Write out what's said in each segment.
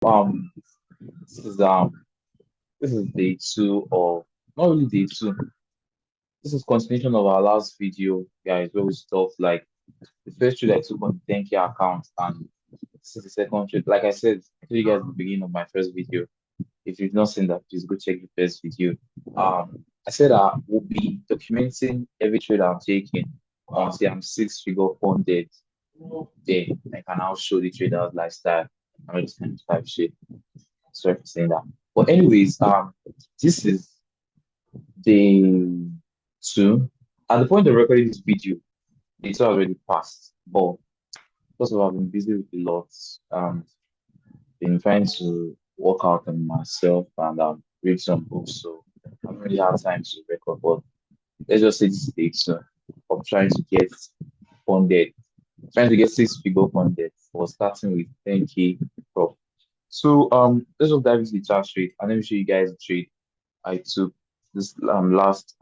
Um, this is um this is day two of not really day two. This is continuation of our last video, guys, where we stopped like the first trade I took on the 10K account, and this is the second trade. Like I said, I told you guys at the beginning of my first video. If you've not seen that, please go check the first video. I said I will be documenting every trade I'm taking until I'm six-figure funded. Then I can now show the traders lifestyle and all this kind of type shit. Sorry for saying that. But anyways, this is day two. At the point of recording this video, day two already passed. But because of I've been busy with a lot, been trying to work out on myself and read some books, so I haven't really had time to record. But let's just say this is day two of trying to get funded, trying to get six-figure funded for starting with 10K prop. So let's just dive into the chart trade and let me show you guys the trade I took this last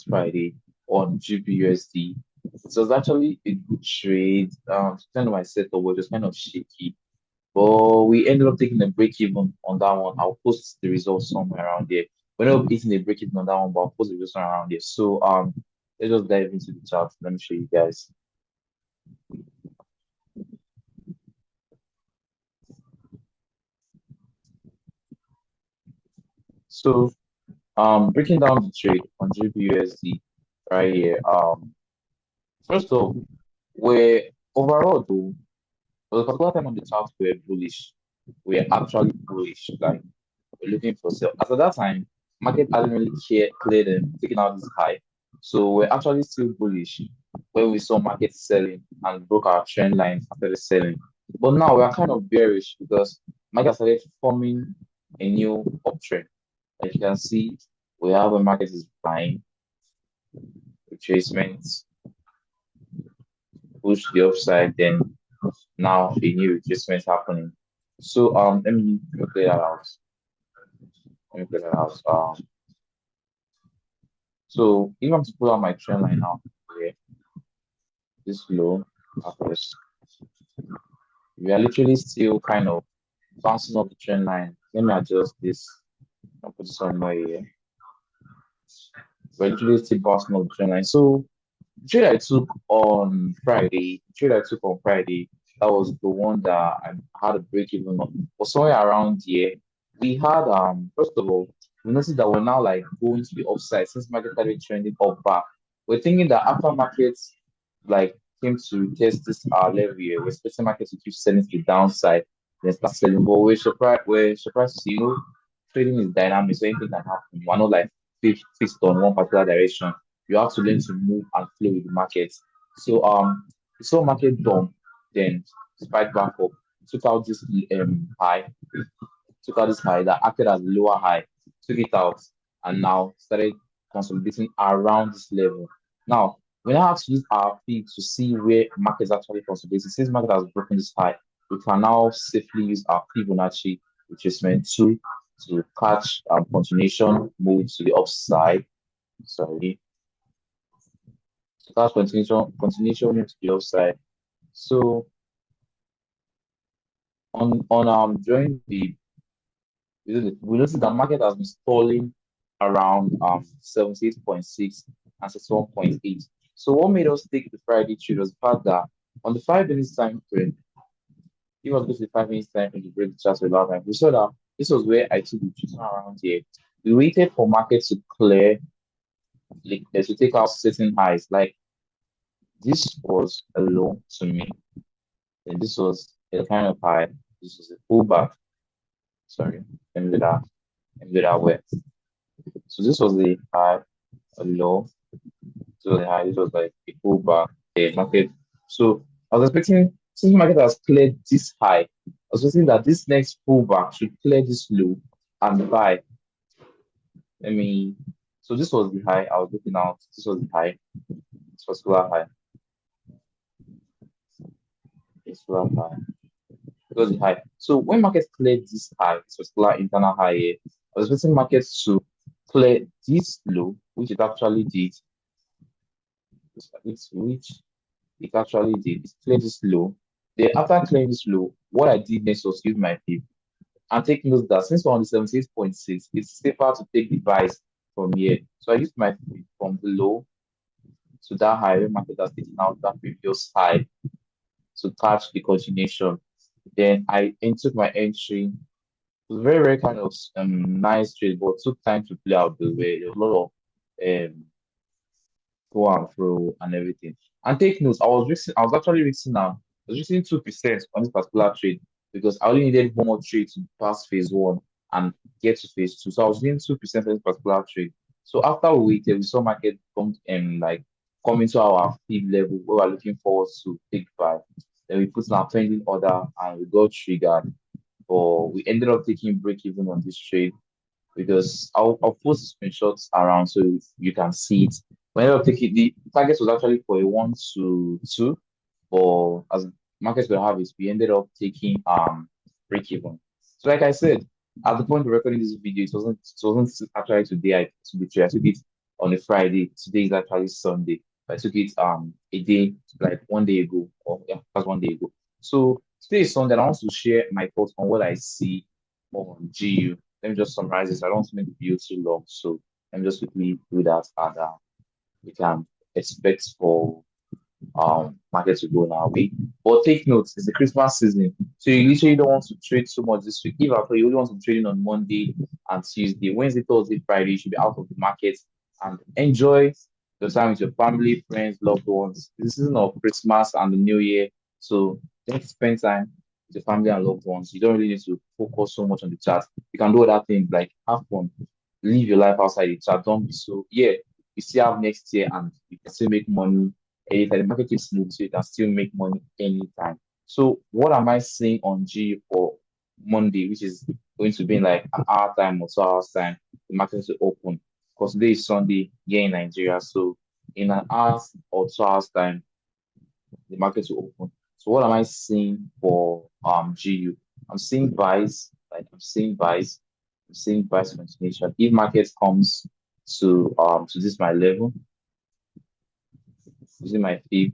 Friday on GBUSD. It was actually a good trade. Kind of my setup was just kind of shaky, but we ended up taking a break even on that one. I'll post the results somewhere around there. We ended up hitting a break even on that one, but I'll post the results somewhere around there. So let's just dive into the chart. Let me show you guys. So breaking down the trade on GBUSD right here. First off, we're overall though, for the particular time on the chart we're bullish. We're actually bullish. Like we're looking for sell. As at that time, market hadn't really cleared and taken out this high. So we're actually still bullish when we saw market selling and broke our trend line after the selling. But now we are kind of bearish because market started forming a new uptrend. As you can see, we have a market is buying retracements, push the upside, then now a new retracement happening. So let me clear that out. Let me clear that out. So if I'm to pull out my trend line now, here, this low, first, we are literally still kind of bouncing off the trend line. Let me adjust this. I'll put it somewhere here. We're literally still bouncing off the trend line. So the trade I took on Friday, that was the one that I had a break even on. But somewhere around here, we had first of all, we noticed that we're now like going to the upside since market started trending up back. We're thinking that after markets like came to test this level here, we're expecting markets to keep selling to the downside, then start selling. But we're surprised to see, trading is dynamic, so anything can happen. We're not like fixed on one particular direction. You have to learn to move and flow with the market. So we saw market dump, then spike back up, took out this high, took out this high that acted as a lower high, took it out, and now started consolidating around this level. Now we now have to use our feet to see where market is actually consolidating. Since market has broken this high, we can now safely use our Fibonacci retracement to catch continuation move to the upside. Sorry, that's continuation into the upside. So on during the we noticed that market has been stalling around 78.6 and 61.8. So what made us take the Friday trade was the fact that on the 5 minutes time frame, if I was going to the 5 minutes time frame to break the chart without time, we saw that this was where I took the trade around here. We waited for market to clear, like, to take out certain highs. Like this was a low to me. And this was a kind of high. This was a pullback. Sorry, let me do that way. So this was the high, a low. This was the high. This was like a pullback. The market. So I was expecting since market has cleared this high, I was expecting that this next pullback should clear this low and buy. Let me. So this was the high. I was looking out. This was the high. This particular high. This particular high. Because the high. So when markets cleared this high, this particular internal high here, I was expecting markets to clear this low, which it actually did. Which it actually did. It cleared this low. Then after clearing this low, what I did next was use my fib. And take note that since we're on the 78.6, it's safer to take the buys from here. So I used my fib from the low to that high where market has taken out that previous high to catch the continuation. Then I entered my entry. It was very, very kind of nice trade, but took time to play out the way. There was a lot of go and fro and everything. And take notes, I was actually risking now. I was risking 2% on this particular trade because I only needed one more trade to pass phase one and get to phase two. So I was doing 2% on this particular trade. So after we waited, we saw market come and like come into our feed level where we're looking forward to take buy. Then we put in our pending order and we got triggered. But we ended up taking break even on this trade because I'll post screenshots around so you can see it. When I take it, the target was actually for a 1 to 2, but as markets will have it, we ended up taking break even. So like I said, at the point of recording this video, it wasn't actually today to be true. I took it on a Friday. Today is actually Sunday. I took it a day like 1 day ago, or yeah, that's 1 day ago. So today is Sunday, and I want to share my thoughts on what I see on GU. Let me just summarize this. I don't want to make the video too long, so let me just quickly do that, and we can expect for market to go our way. But take note, it's the Christmas season, so you literally don't want to trade so much this week. If after you only want to trade in on Monday and Tuesday, Wednesday, Thursday, Friday, you should be out of the market and enjoy the time with your family, friends, loved ones. This season of Christmas and the New Year, so just spend time with your family and loved ones. You don't really need to focus so much on the chat. You can do other things like have fun, live your life outside the chat. Don't be so yeah. You still have next year and you can still make money anytime. The market keeps moving, so you can still make money anytime. So what am I saying on G for Monday, which is going to be in like an hour time or 2 hours time? The market will open because today is Sunday here in Nigeria. So in an hour or 2 hours time, the market will open. So what am I seeing for GU? I'm seeing buys, like I'm seeing buys continuation. If market comes to this my level, using my fib,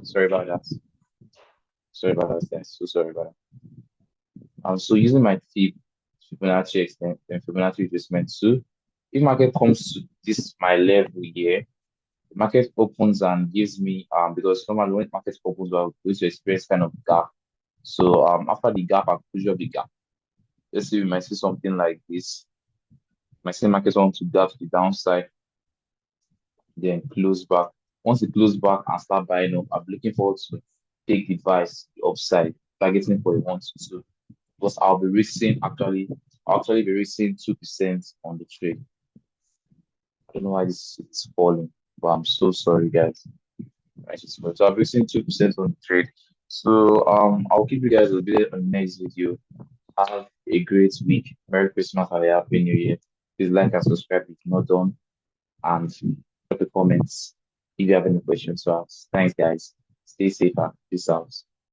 sorry about that. Sorry about that, guys. So sorry about that. So using my fib, Fibonacci extent, then Fibonacci retracement too. If market comes to this my level here, the market opens and gives me because normally when market opens, we're going to experience kind of gap. So after the gap, I'll push up the gap. Let's see, we might see something like this. My same market want to gap to the downside, then close back. Once it close back and start buying up, I'm looking forward to take the buys the upside, targeting for a 1 to 2. Because I'll actually be risking 2% on the trade. I don't know why this is falling, but I'm so sorry, guys. Right, so I'll be risking 2% on the trade. So I'll keep you guys updated on the next video. Have a great week. Merry Christmas and a Happy New Year. Please like and subscribe if you're not done, and drop the comments if you have any questions to ask. Thanks, guys. Stay safe and peace out.